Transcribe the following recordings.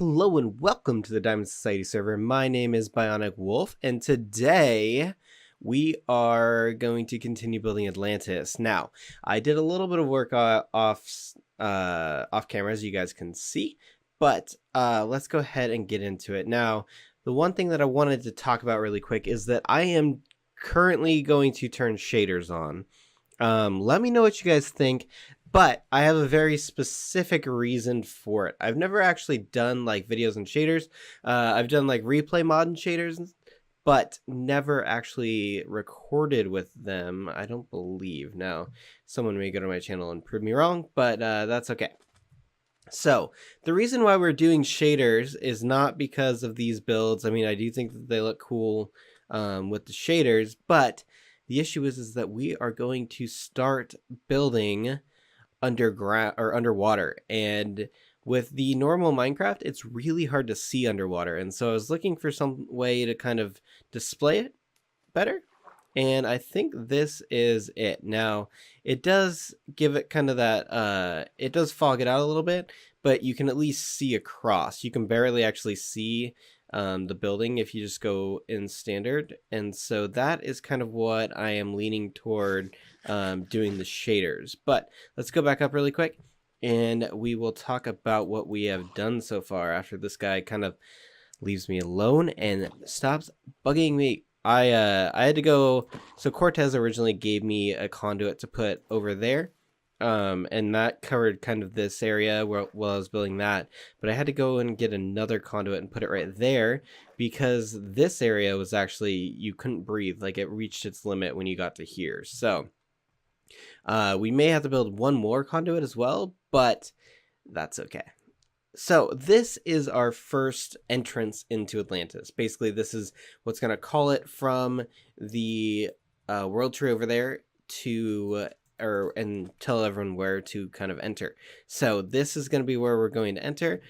Hello and welcome to the Diamond Society server. My name is Bionic Wolf, and today we are going to continue building Atlantis. Now, I did a little bit of work off camera, as you guys can see, but let's go ahead and get into it. Now, the one thing that I wanted to talk about really quick is that I am currently going to turn shaders on. Let me know what you guys think. But I have a very specific reason for it. I've never actually done like videos and shaders. I've done like replay mod and shaders, but never actually recorded with them. I don't believe. Now, someone may go to my channel and prove me wrong, but that's okay. So the reason why we're doing shaders is not because of these builds. I mean, I do think that they look cool with the shaders, but the issue is that we are going to start building underground or underwater, and with the normal Minecraft it's really hard to see underwater, and so I was looking for some way to kind of display it better, and I think this is it. Now it does give it kind of that it does fog it out a little bit, but you can at least see across. You can barely actually see the building if you just go in standard, and so that is kind of what I am leaning toward doing the shaders. But let's go back up really quick and we will talk about what we have done so far after this guy kind of leaves me alone and stops bugging me. I had to go, so Cortez originally gave me a conduit to put over there, and that covered kind of this area while I was building that, but I had to go and get another conduit and put it right there because this area was actually, you couldn't breathe, like it reached its limit when you got to here. So we may have to build one more conduit as well, but that's okay. So this is our first entrance into Atlantis. Basically, this is what's going to call it from the World Tree over there to and tell everyone where to kind of enter. So this is going to be where we're going to enter,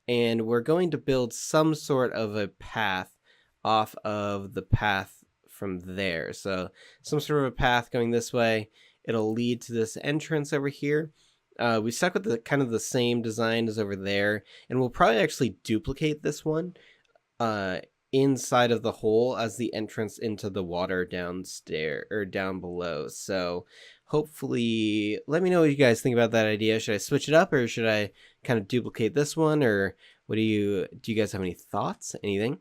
and we're going to build some sort of a path off of the path from there. So some sort of a path going this way. It'll lead to this entrance over here. We stuck with the kind of the same design as over there, and we'll probably actually duplicate this one inside of the hole as the entrance into the water downstairs or down below. So hopefully, let me know what you guys think about that idea. Should I switch it up, or should I kind of duplicate this one, or what do you guys have any thoughts, anything?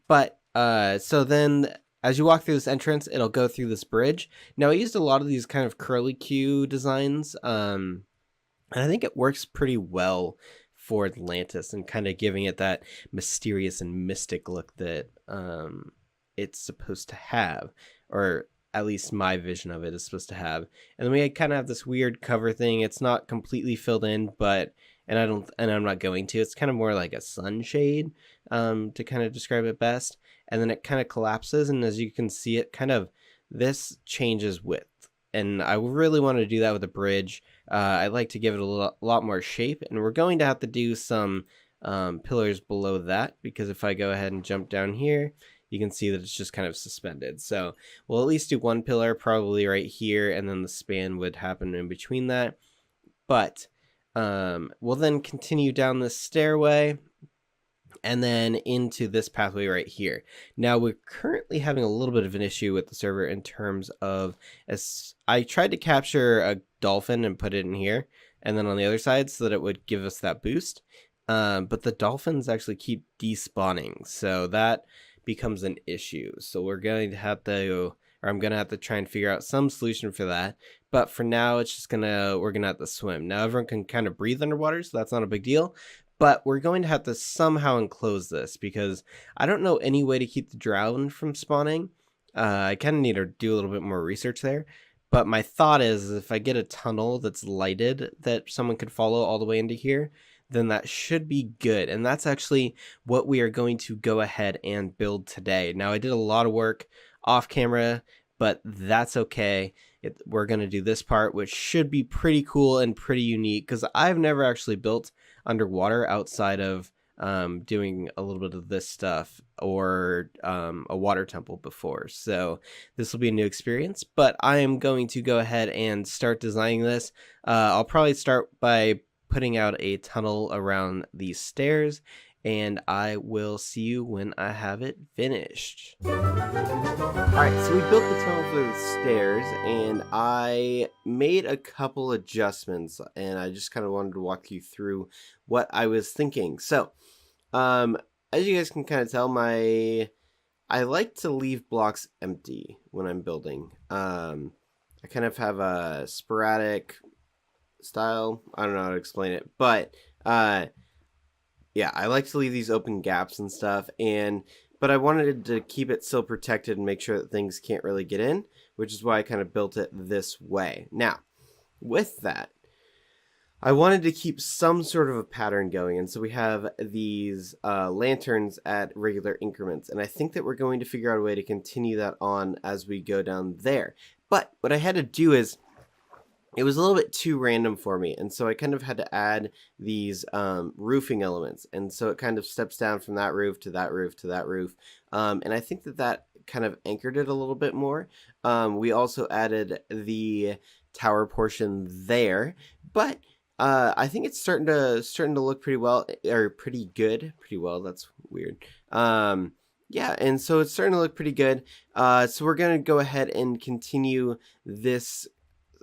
But so then as you walk through this entrance, it'll go through this bridge. Now I used a lot of these kind of curly Q designs, and I think it works pretty well for Atlantis and kind of giving it that mysterious and mystic look that it's supposed to have, or at least my vision of it is supposed to have. And then we kind of have this weird cover thing. It's not completely filled in, but I'm not going to. It's kind of more like a sunshade to kind of describe it best. And then it kind of collapses, and as you can see, it kind of, this changes width. And I really want to do that with a bridge. I'd like to give it a lot more shape, and we're going to have to do some pillars below that, because if I go ahead and jump down here, you can see that it's just kind of suspended. So we'll at least do one pillar probably right here, and then the span would happen in between that. But we'll then continue down this stairway and then into this pathway right here. Now we're currently having a little bit of an issue with the server in terms of, as I tried to capture a dolphin and put it in here and then on the other side so that it would give us that boost, but the dolphins actually keep despawning, so that becomes an issue. So we're going to have to, or I'm gonna have to try and figure out some solution for that. But for now, it's just we're gonna have to swim. Now everyone can kind of breathe underwater, so that's not a big deal. But we're going to have to somehow enclose this, because I don't know any way to keep the drown from spawning. I kind of need to do a little bit more research there. But my thought is, if I get a tunnel that's lighted that someone could follow all the way into here, then that should be good. And that's actually what we are going to go ahead and build today. Now, I did a lot of work off camera, but that's okay. We're going to do this part, which should be pretty cool and pretty unique, because I've never actually built underwater outside of doing a little bit of this stuff or a water temple before. So this will be a new experience, but I am going to go ahead and start designing this. I'll probably start by putting out a tunnel around these stairs, and I will see you when I have it finished. Alright, so we built the tunnel for the stairs, and I made a couple adjustments, and I just kind of wanted to walk you through what I was thinking. So, as you guys can kind of tell, I like to leave blocks empty when I'm building. I kind of have a sporadic style. I don't know how to explain it, but yeah, I like to leave these open gaps and stuff, but I wanted to keep it still protected and make sure that things can't really get in, which is why I kind of built it this way. Now, with that, I wanted to keep some sort of a pattern going, and so we have these lanterns at regular increments, and I think that we're going to figure out a way to continue that on as we go down there. But what I had to do is, it was a little bit too random for me, and so I kind of had to add these roofing elements, and so it kind of steps down from that roof to that roof to that roof, and I think that kind of anchored it a little bit more. We also added the tower portion there, but I think it's starting to look pretty well, or pretty good. Pretty well, that's weird. Yeah, and so it's starting to look pretty good. So we're going to go ahead and continue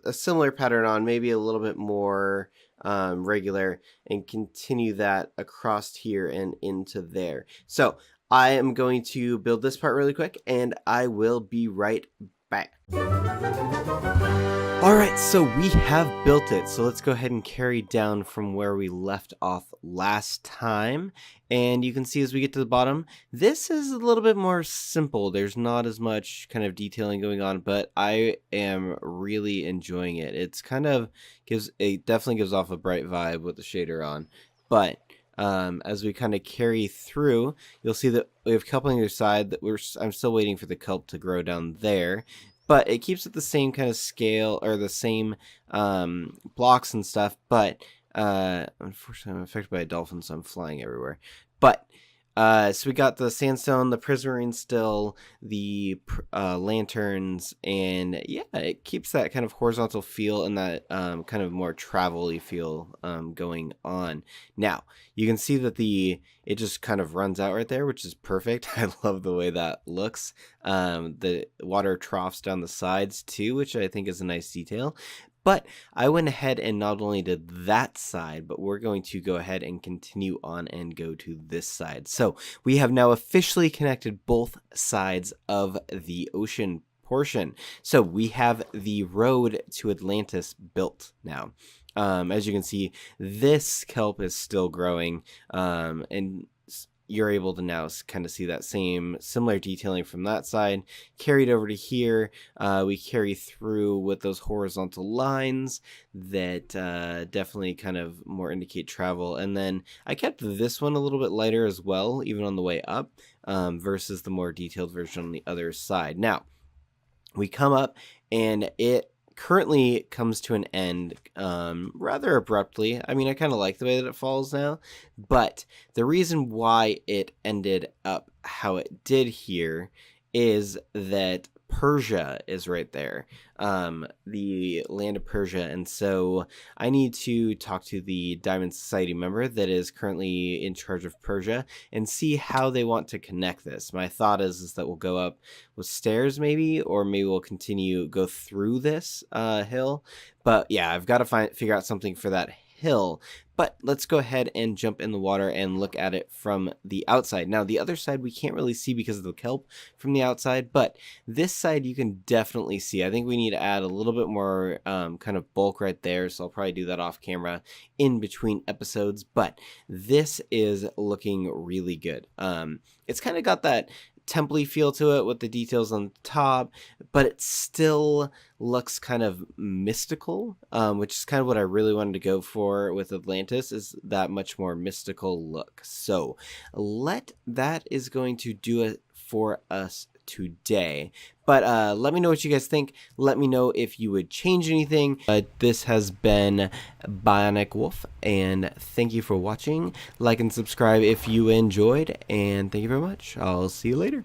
a similar pattern on, maybe a little bit more regular, and continue that across here and into there. So I am going to build this part really quick, and I will be right back. Alright, so we have built it, so let's go ahead and carry down from where we left off last time. And you can see as we get to the bottom, this is a little bit more simple. There's not as much kind of detailing going on, but I am really enjoying it. It definitely gives off a bright vibe with the shader on. But as we kind of carry through, you'll see that we have kelp on either side. I'm still waiting for the kelp to grow down there. But it keeps it the same kind of scale, or the same blocks and stuff. But unfortunately, I'm affected by a dolphin, so I'm flying everywhere. But so we got the sandstone, the prismarine still, the lanterns, and yeah, it keeps that kind of horizontal feel and that kind of more travel-y feel going on. Now, you can see that it just kind of runs out right there, which is perfect. I love the way that looks. The water troughs down the sides too, which I think is a nice detail. But I went ahead and not only did that side, but we're going to go ahead and continue on and go to this side. So we have now officially connected both sides of the ocean portion. So we have the road to Atlantis built now. As you can see, this kelp is still growing, and you're able to now kind of see that similar detailing from that side carried over to here. We carry through with those horizontal lines that definitely kind of more indicate travel. And then I kept this one a little bit lighter as well, even on the way up, versus the more detailed version on the other side. Now, we come up, and it currently comes to an end rather abruptly. I mean, I kind of like the way that it falls now, but the reason why it ended up how it did here is that Persia is right there, the land of Persia, and so I need to talk to the Diamond Society member that is currently in charge of Persia and see how they want to connect this. My thought is that we'll go up with stairs maybe, or maybe we'll go through this hill. But yeah, I've got to figure out something for that hill. But let's go ahead and jump in the water and look at it from the outside. Now, the other side we can't really see because of the kelp from the outside, but this side you can definitely see. I think we need to add a little bit more kind of bulk right there, so I'll probably do that off camera in between episodes, but this is looking really good. It's kind of got that template feel to it with the details on top, but it still looks kind of mystical, which is kind of what I really wanted to go for with Atlantis, is that much more mystical look. So that is going to do it for us today. But let me know what you guys think. Let me know if you would change anything. This has been Bionic Wolf, and thank you for watching. Like and subscribe if you enjoyed, and thank you very much. I'll see you later.